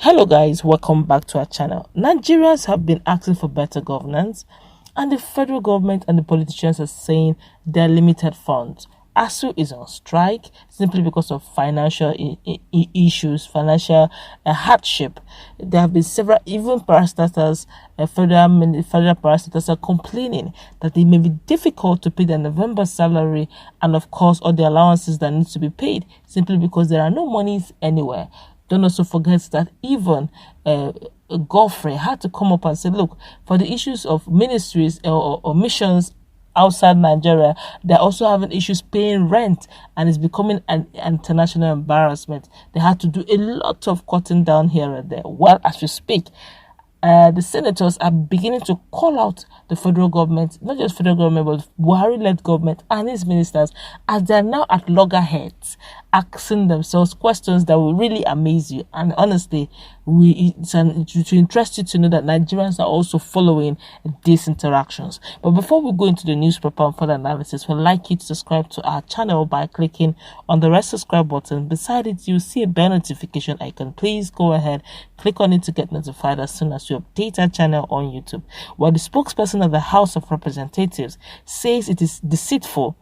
Hello guys, welcome back to our channel. Nigerians have been asking for better governance, and the federal government and the politicians are saying there are limited funds. ASU is on strike simply because of financial issues, financial hardship. There have been several, even parastatals, federal parastatals are complaining that it may be difficult to pay their November salary and of course all the allowances that need to be paid simply because there are no monies anywhere. Don't also forget that even Godfrey had to come up and say, look, for the issues of ministries or missions outside Nigeria, they're also having issues paying rent, and it's becoming an international embarrassment. They had to do a lot of cutting down here and there. Well, as we speak, the senators are beginning to call out the federal government, not just federal government, but Buhari-led government and his ministers, as they are now at loggerheads, asking themselves questions that will really amaze you. And honestly, it will interest you to know that Nigerians are also following these interactions. But before we go into the newspaper and further analysis, we'd like you to subscribe to our channel by clicking on the red subscribe button. Beside it, you'll see a bell notification icon. Please go ahead, click on it to get notified as soon as we update our channel on YouTube. While the spokesperson of the House of Representatives says it is deceitful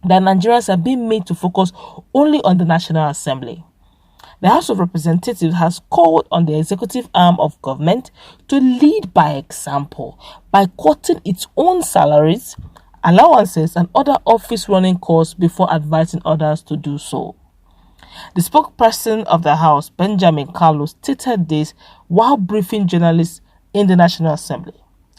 that Nigerians are being made to focus only on the National Assembly. The House of Representatives has called on the executive arm of government to lead by example by cutting its own salaries, allowances, and other office running costs before advising others to do so. The spokesperson of the House, Benjamin Kalu, stated this while briefing journalists in the National Assembly.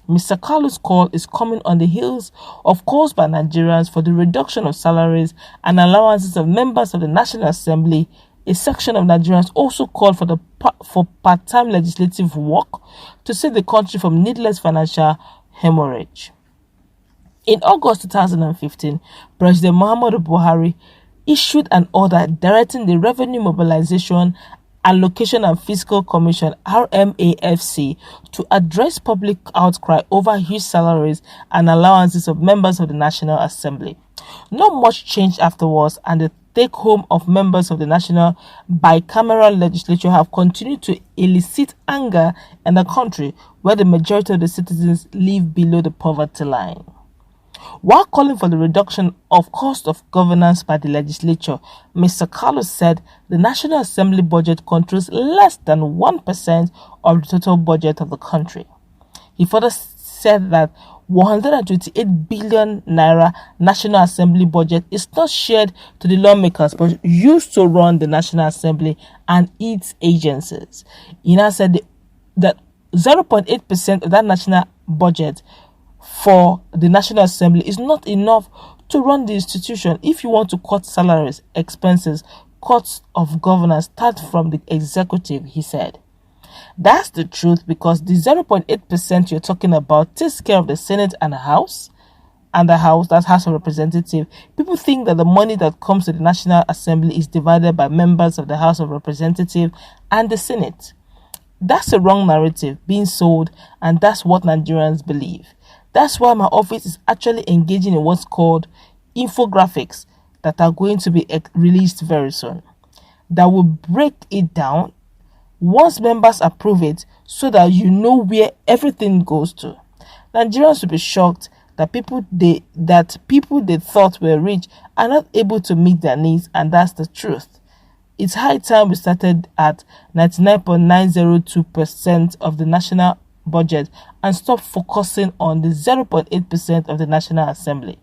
Mr. Kalu's call is coming on the heels of calls by Nigerians for the reduction of salaries and allowances of members of the National Assembly. A section of Nigerians also called for part-time legislative work to save the country from needless financial hemorrhage. In August 2015, President Muhammadu Buhari issued an order directing the Revenue Mobilization, Allocation and Fiscal Commission (RMAFC) to address public outcry over huge salaries and allowances of members of the National Assembly. Not much changed afterwards, and the take-home of members of the National Bicameral Legislature have continued to elicit anger in the country where the majority of the citizens live below the poverty line. While calling for the reduction of cost of governance by the legislature, Mr. Kalu said the National Assembly budget controls less than 1% of the total budget of the country. He further said that 128 billion naira National Assembly budget is not shared to the lawmakers but used to run the National Assembly and its agencies. He now said that 0.8% of that national budget for the National Assembly is not enough to run the institution. If you want to cut salaries, expenses, costs of governance start from the executive, he said. That's the truth, because the 0.8% you're talking about takes care of the Senate and the House, that's House of Representatives. People think that the money that comes to the National Assembly is divided by members of the House of Representatives and the Senate. That's a wrong narrative being sold, and that's what Nigerians believe. That's why my office is actually engaging in what's called infographics that are going to be released very soon, that will break it down once members approve it, so that you know where everything goes to. Nigerians will be shocked that people they thought were rich are not able to meet their needs, and that's the truth. It's high time we started at 99.902% of the national budget and stop focusing on the 0.8% of the National Assembly.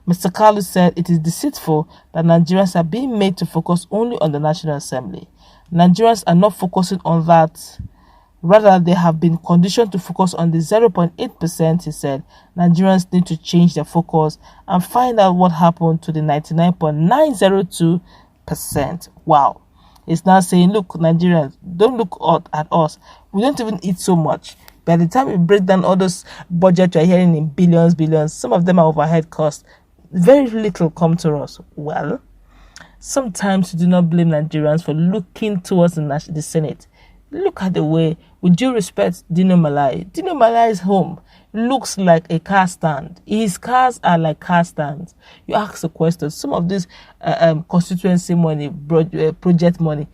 Mr. Kalu said it is deceitful that Nigerians are being made to focus only on the National Assembly. Nigerians are not focusing on that. Rather, they have been conditioned to focus on the 0.8%, he said. Nigerians need to change their focus and find out what happened to the 99.902%. Wow. It's now saying, look, Nigerians, don't look at us. We don't even eat so much. By the time we break down all those budgets you're hearing in billions, some of them are overhead costs. Very little come to us. Well, sometimes we do not blame Nigerians for looking towards the Senate. Look at the way, with due respect, Dino Malai's home looks like a car stand. His cars are like car stands. You ask a question. Some of this constituency money, project money,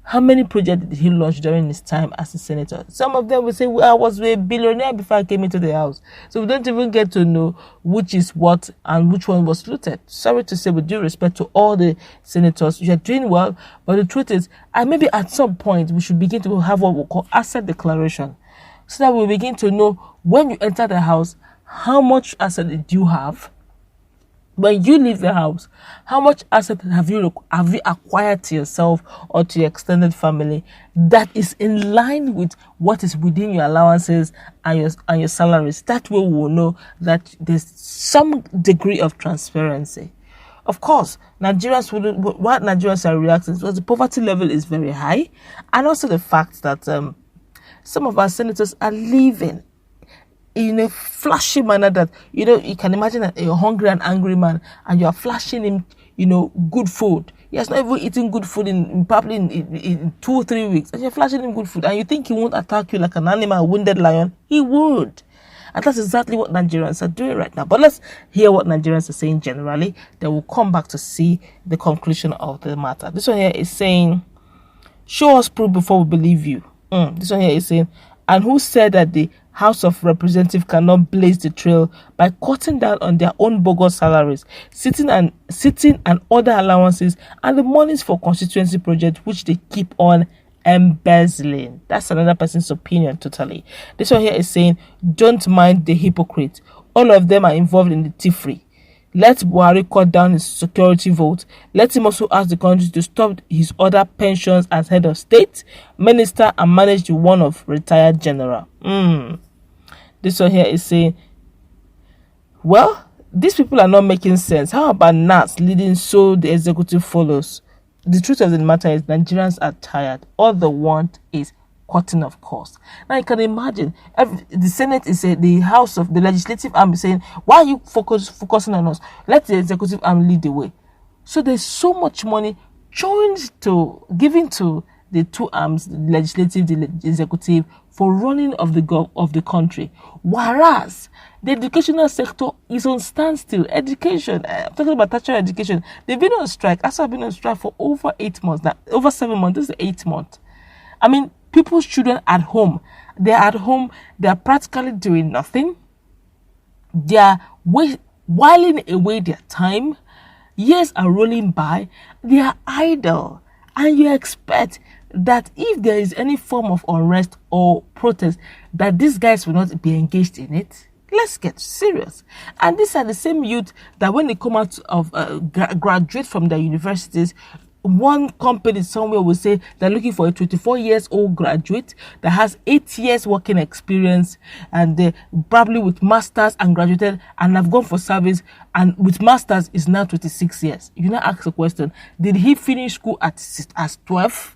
How many projects did he launch during his time as a senator? Some of them will say, well, I was a billionaire before I came into the house. So we don't even get to know which is what and which one was looted. Sorry to say, with due respect to all the senators, you are doing well. But the truth is, and maybe at some point, we should begin to have what we call asset declaration. So that we begin to know when you enter the house, how much asset did you have? When you leave the house, how much asset have you acquired to yourself or to your extended family that is in line with what is within your allowances and your salaries? That way we will know that there's some degree of transparency. Of course, what Nigerians are reacting to is the poverty level is very high, and also the fact that some of our senators are living in a flashy manner that, you can imagine that a hungry and angry man and you are flashing him, good food. He has not even eaten good food probably in 2 or 3 weeks. And you're flashing him good food. And you think he won't attack you like an animal, a wounded lion? He would. And that's exactly what Nigerians are doing right now. But let's hear what Nigerians are saying generally. Then we'll come back to see the conclusion of the matter. This one here is saying, show us proof before we believe you. This one here is saying, and who said that the House of Representatives cannot blaze the trail by cutting down on their own bogus salaries, sitting and other allowances, and the monies for constituency projects which they keep on embezzling? That's another person's opinion totally. This one here is saying, don't mind the hypocrite. All of them are involved in the thievery. Let Buhari cut down his security vote. Let him also ask the country to stop his other pensions as head of state, minister, and manage the one of retired general. This one here is saying, well, these people are not making sense. How about NASS leading so the executive follows? The truth of the matter is Nigerians are tired. All they want is cutting of costs. Now you can imagine the Senate is the House of the Legislative arm is saying, why are you focusing on us? Let the executive arm lead the way. So there's so much money given to the two arms, the legislative, the executive, for running of the country. Whereas the educational sector is on standstill. Education, I'm talking about tertiary education. They've been on strike. ASU have been on strike for over 8 months now, over 7 months. This is the 8th month. I mean, people's children at home, they're at home, they're practically doing nothing. They're whiling away their time. Years are rolling by. They are idle. And you expect that if there is any form of unrest or protest, that these guys will not be engaged in it. Let's get serious. And these are the same youth that when they come out of graduate from their universities, one company somewhere will say they're looking for a 24-year-old graduate that has 8 years working experience, and they probably with masters and graduated and have gone for service, and with masters is now 26 years. You now ask the question, did he finish school as 12?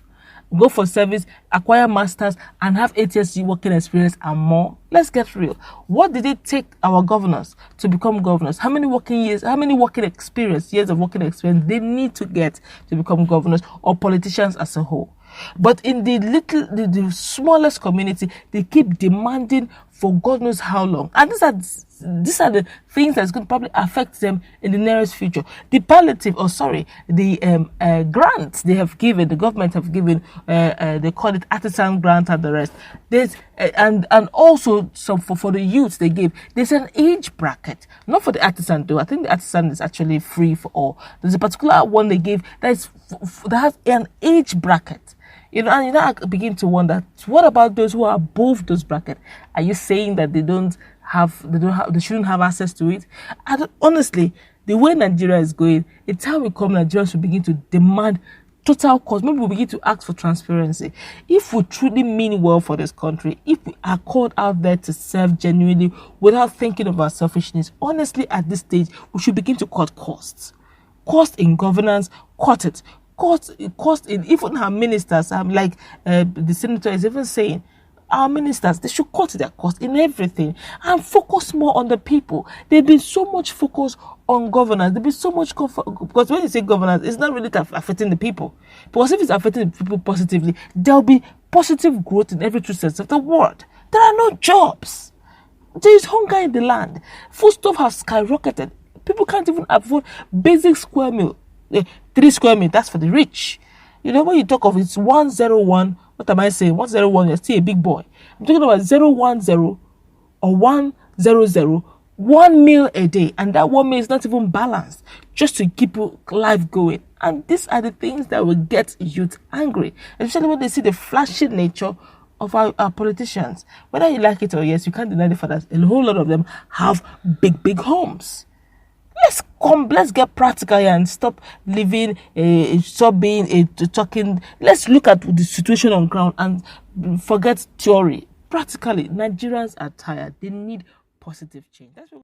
Go for service, acquire masters, and have 8 years working experience and more? Let's get real. What did it take our governors to become governors? How many years of working experience they need to get to become governors or politicians as a whole? But in the smallest community, they keep demanding for God knows how long. And these are the things that's going to probably affect them in the nearest future. The grants they have given, the government have given, they call it artisan grant and the rest. There's and also some for the youth they give. There's an age bracket, not for the artisan though. I think the artisan is actually free for all. There's a particular one they give that has an age bracket. And I begin to wonder, what about those who are above those brackets? Are you saying that they shouldn't have access to it? Honestly, the way Nigeria is going, it's how we come Nigerians will begin to demand total cost. Maybe we'll begin to ask for transparency. If we truly mean well for this country, if we are called out there to serve genuinely without thinking of our selfishness, honestly, at this stage, we should begin to cut costs. Cost in governance, cut it. Cost in even our ministers, like the senator is even saying, our ministers, they should cut their cost in everything and focus more on the people. There's been so much focus on governance. There's been so much because when you say governance, it's not really affecting the people. Because if it's affecting the people positively, there'll be positive growth in every true sense of the word. There are no jobs. There is hunger in the land. Foodstuff has skyrocketed. People can't even afford basic square meal. 3 square meters, that's for the rich. You know, when you talk of it's 101, what am I saying? 101, you're still a big boy. I'm talking about 010 or 100, 1 meal a day, and that 1 meal is not even balanced, just to keep life going. And these are the things that will get youth angry, especially when they see the flashy nature of our politicians. Whether you like it or yes, you can't deny the fact that a whole lot of them have big homes. Let's get practical here and stop living, stop being talking. Let's look at the situation on ground and forget theory. Practically, Nigerians are tired. They need positive change. That's what